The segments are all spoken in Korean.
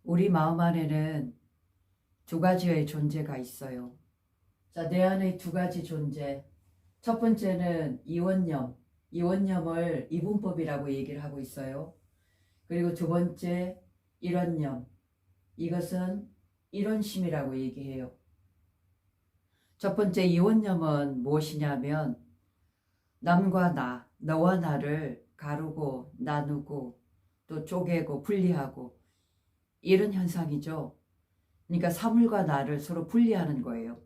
우리 마음 안에는 두 가지의 존재가 있어요. 자, 내 안에 두 가지 존재. 첫 번째는 이원념. 이원념을 이분법이라고 얘기를 하고 있어요. 그리고 두 번째, 일원념. 이것은 일원심이라고 얘기해요. 첫 번째 이원념은 무엇이냐면 남과 나, 너와 나를 가르고 나누고 또 쪼개고 분리하고 이런 현상이죠. 그러니까 사물과 나를 서로 분리하는 거예요.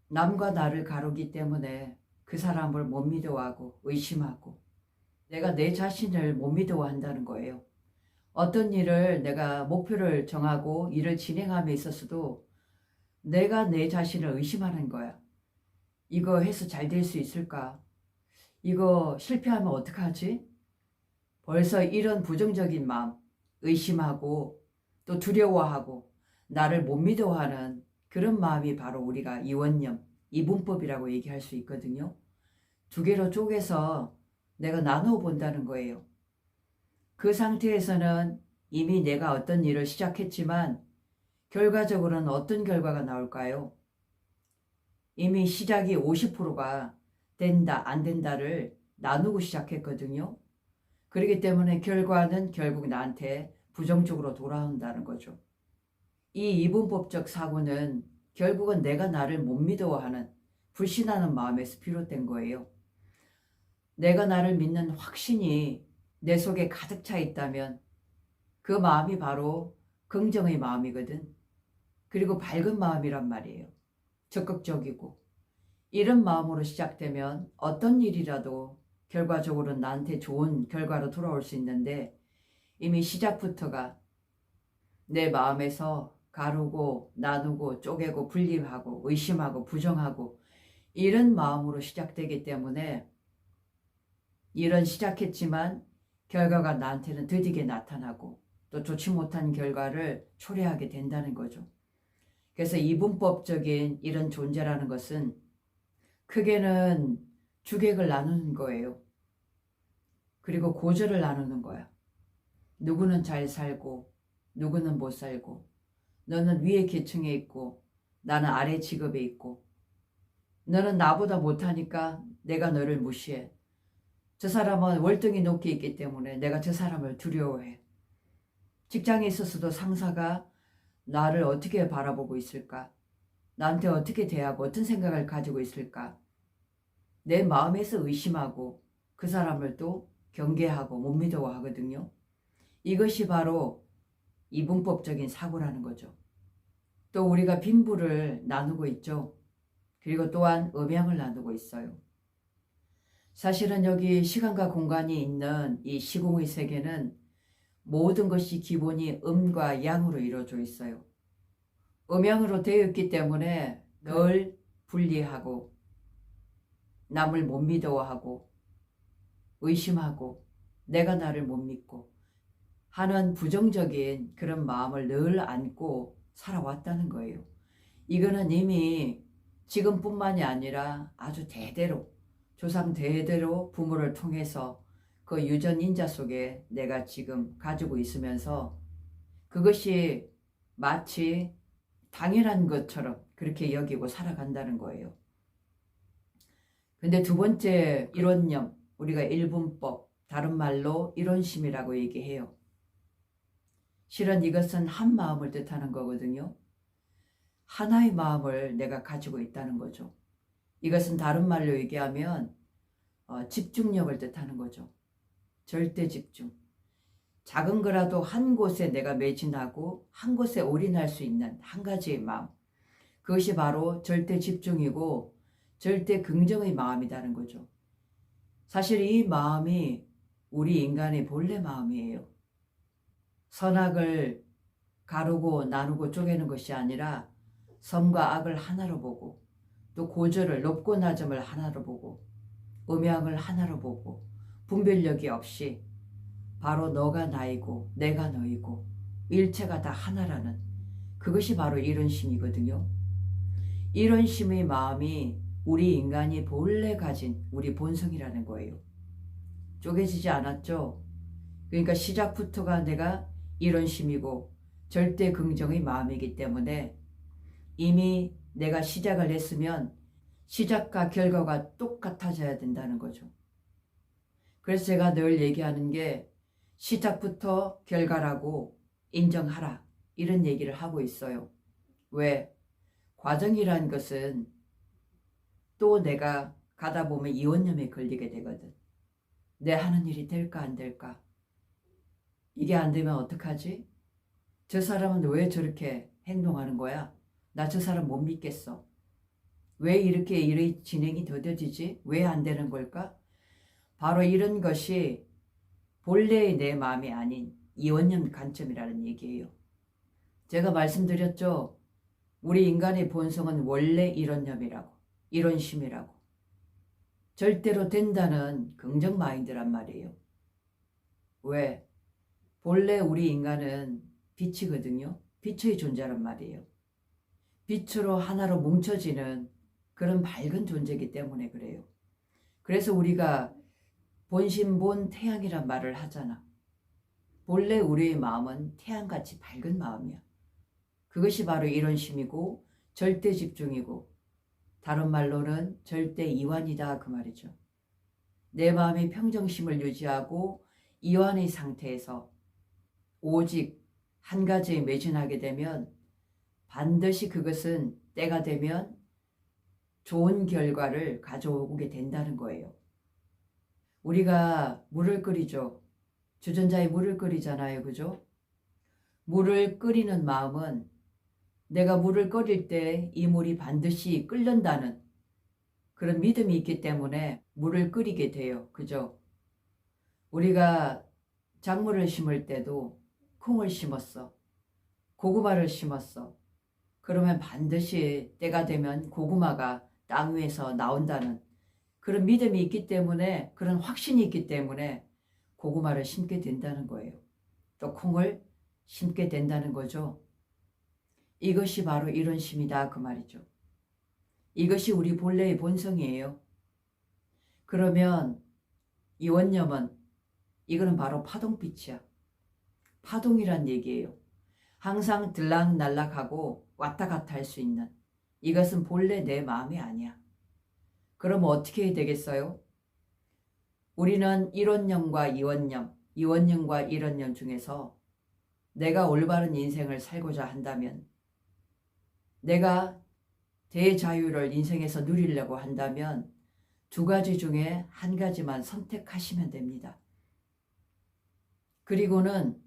남과 나를 가르기 때문에 그 사람을 못 믿어하고 의심하고 내가 내 자신을 못 믿어한다는 거예요. 어떤 일을 내가 목표를 정하고 일을 진행함에 있어서도 내가 내 자신을 의심하는 거야. 이거 해서 잘 될 수 있을까? 이거 실패하면 어떡하지? 벌써 이런 부정적인 마음, 의심하고 또 두려워하고 나를 못 믿어하는 그런 마음이 바로 우리가 이원념, 이분법이라고 얘기할 수 있거든요. 두 개로 쪼개서 내가 나누어 본다는 거예요. 그 상태에서는 이미 내가 어떤 일을 시작했지만 결과적으로는 어떤 결과가 나올까요? 이미 시작이 50%가 된다, 안 된다를 나누고 시작했거든요. 그렇기 때문에 결과는 결국 나한테 부정적으로 돌아온다는 거죠. 이 이분법적 사고는 결국은 내가 나를 못 믿어하는 불신하는 마음에서 비롯된 거예요. 내가 나를 믿는 확신이 내 속에 가득 차 있다면 그 마음이 바로 긍정의 마음이거든. 그리고 밝은 마음이란 말이에요. 적극적이고. 이런 마음으로 시작되면 어떤 일이라도 결과적으로 나한테 좋은 결과로 돌아올 수 있는데 이미 시작부터가 내 마음에서 가르고 나누고 쪼개고 분리하고 의심하고 부정하고 이런 마음으로 시작되기 때문에 일은 시작했지만 결과가 나한테는 드디게 나타나고 또 좋지 못한 결과를 초래하게 된다는 거죠. 그래서 이분법적인 이런 존재라는 것은 크게는 주객을 나누는 거예요. 그리고 고절을 나누는 거야. 누구는 잘 살고 누구는 못 살고 너는 위에 계층에 있고 나는 아래 직업에 있고 너는 나보다 못하니까 내가 너를 무시해. 저 사람은 월등히 높게 있기 때문에 내가 저 사람을 두려워해. 직장에 있어서도 상사가 나를 어떻게 바라보고 있을까? 나한테 어떻게 대하고 어떤 생각을 가지고 있을까? 내 마음에서 의심하고 그 사람을 또 경계하고 못 믿어하거든요. 이것이 바로 이분법적인 사고라는 거죠. 또 우리가 빈부를 나누고 있죠. 그리고 또한 음양을 나누고 있어요. 사실은 여기 시간과 공간이 있는 이 시공의 세계는 모든 것이 기본이 음과 양으로 이루어져 있어요. 음양으로 되어 있기 때문에 늘 분리하고 남을 못 믿어하고 의심하고 내가 나를 못 믿고 하는 부정적인 그런 마음을 늘 안고 살아왔다는 거예요. 이거는 이미 지금뿐만이 아니라 아주 대대로 조상 대대로 부모를 통해서 그 유전 인자 속에 내가 지금 가지고 있으면서 그것이 마치 당연한 것처럼 그렇게 여기고 살아간다는 거예요. 근데 두 번째 일원념, 우리가 일분법, 다른 말로 일원심이라고 얘기해요. 실은 이것은 한 마음을 뜻하는 거거든요. 하나의 마음을 내가 가지고 있다는 거죠. 이것은 다른 말로 얘기하면 집중력을 뜻하는 거죠. 절대 집중. 작은 거라도 한 곳에 내가 매진하고 한 곳에 올인할 수 있는 한 가지의 마음. 그것이 바로 절대 집중이고 절대 긍정의 마음이라는 거죠. 사실 이 마음이 우리 인간의 본래 마음이에요. 선악을 가르고 나누고 쪼개는 것이 아니라 선과 악을 하나로 보고 또 고절을 높고 낮음을 하나로 보고 음양을 하나로 보고 분별력이 없이 바로 너가 나이고 내가 너이고 일체가 다 하나라는 그것이 바로 이런심이거든요. 이런심의 마음이 우리 인간이 본래 가진 우리 본성이라는 거예요. 쪼개지지 않았죠? 그러니까 시작부터가 내가 이런심이고 절대 긍정의 마음이기 때문에 이미 내가 시작을 했으면 시작과 결과가 똑같아져야 된다는 거죠. 그래서 제가 늘 얘기하는 게 시작부터 결과라고 인정하라, 이런 얘기를 하고 있어요. 왜? 과정이란 것은 또 내가 가다 보면 이원념에 걸리게 되거든. 내 하는 일이 될까 안 될까? 이게 안 되면 어떡하지? 저 사람은 왜 저렇게 행동하는 거야? 나 저 사람 못 믿겠어. 왜 이렇게 일의 진행이 더뎌지지? 왜 안 되는 걸까? 바로 이런 것이 본래의 내 마음이 아닌 이원념 관점이라는 얘기예요. 제가 말씀드렸죠. 우리 인간의 본성은 원래 이원념이라고, 이원심이라고. 절대로 된다는 긍정 마인드란 말이에요. 왜? 본래 우리 인간은 빛이거든요. 빛의 존재란 말이에요. 빛으로 하나로 뭉쳐지는 그런 밝은 존재이기 때문에 그래요. 그래서 우리가 본심본 태양이란 말을 하잖아. 본래 우리의 마음은 태양같이 밝은 마음이야. 그것이 바로 이론심이고 절대 집중이고 다른 말로는 절대 이완이다, 그 말이죠. 내 마음이 평정심을 유지하고 이완의 상태에서 오직 한 가지에 매진하게 되면 반드시 그것은 때가 되면 좋은 결과를 가져오게 된다는 거예요. 우리가 물을 끓이죠. 주전자에 물을 끓이잖아요. 그죠? 물을 끓이는 마음은 내가 물을 끓일 때 이 물이 반드시 끓는다는 그런 믿음이 있기 때문에 물을 끓이게 돼요. 그죠? 우리가 작물을 심을 때도 콩을 심었어. 고구마를 심었어. 그러면 반드시 때가 되면 고구마가 땅 위에서 나온다는 그런 믿음이 있기 때문에, 그런 확신이 있기 때문에 고구마를 심게 된다는 거예요. 또 콩을 심게 된다는 거죠. 이것이 바로 이론심이다, 그 말이죠. 이것이 우리 본래의 본성이에요. 그러면 이원념은 이거는 바로 파동빛이야. 파동이란 얘기예요. 항상 들락날락하고 왔다 갔다 할 수 있는, 이것은 본래 내 마음이 아니야. 그럼 어떻게 해야 되겠어요? 우리는 일원념과 이원념, 이원념과 일원념 중에서 내가 올바른 인생을 살고자 한다면, 내가 대자유를 인생에서 누리려고 한다면 두 가지 중에 한 가지만 선택하시면 됩니다. 그리고는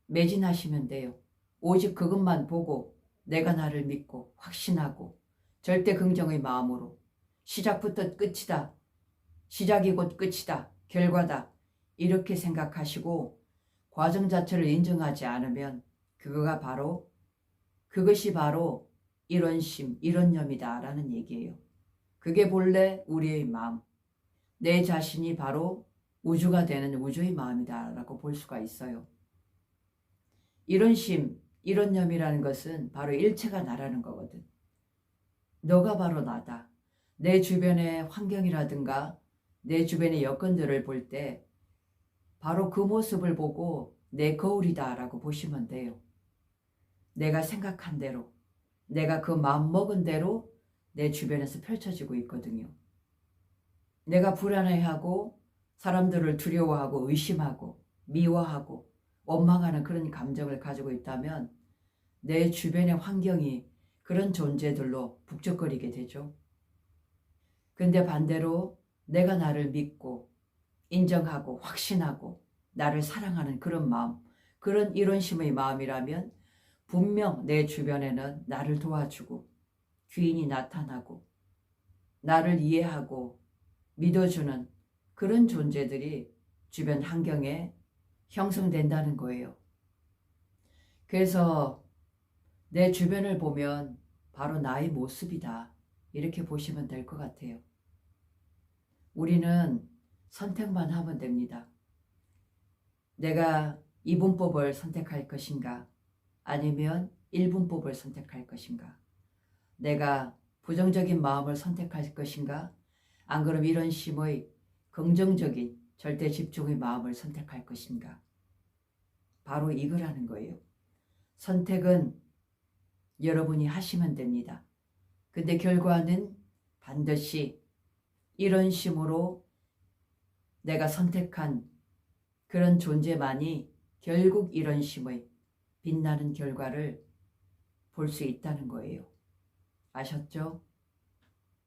매진하시면 돼요. 오직 그것만 보고 내가 나를 믿고 확신하고 절대 긍정의 마음으로 시작부터 끝이다. 시작이 곧 끝이다. 결과다. 이렇게 생각하시고 과정 자체를 인정하지 않으면 그것이 바로 이론심, 이론념이다 라는 얘기예요. 그게 본래 우리의 마음, 내 자신이 바로 우주가 되는 우주의 마음이다 라고 볼 수가 있어요. 이론심, 이론념이라는 것은 바로 일체가 나라는 거거든. 너가 바로 나다. 내 주변의 환경이라든가 내 주변의 여건들을 볼 때 바로 그 모습을 보고 내 거울이다 라고 보시면 돼요. 내가 생각한 대로, 내가 그 마음 먹은 대로 내 주변에서 펼쳐지고 있거든요. 내가 불안해하고 사람들을 두려워하고 의심하고 미워하고 원망하는 그런 감정을 가지고 있다면 내 주변의 환경이 그런 존재들로 북적거리게 되죠. 근데 반대로 내가 나를 믿고 인정하고 확신하고 나를 사랑하는 그런 마음, 그런 이론심의 마음이라면 분명 내 주변에는 나를 도와주고 귀인이 나타나고 나를 이해하고 믿어주는 그런 존재들이 주변 환경에 형성된다는 거예요. 그래서 내 주변을 보면 바로 나의 모습이다. 이렇게 보시면 될 것 같아요. 우리는 선택만 하면 됩니다. 내가 이분법을 선택할 것인가? 아니면 일분법을 선택할 것인가? 내가 부정적인 마음을 선택할 것인가? 안 그럼 이런 심의 긍정적인 절대 집중의 마음을 선택할 것인가? 바로 이거라는 거예요. 선택은 여러분이 하시면 됩니다. 근데 결과는 반드시 이런 심으로 내가 선택한 그런 존재만이 결국 이런 심의 빛나는 결과를 볼 수 있다는 거예요. 아셨죠?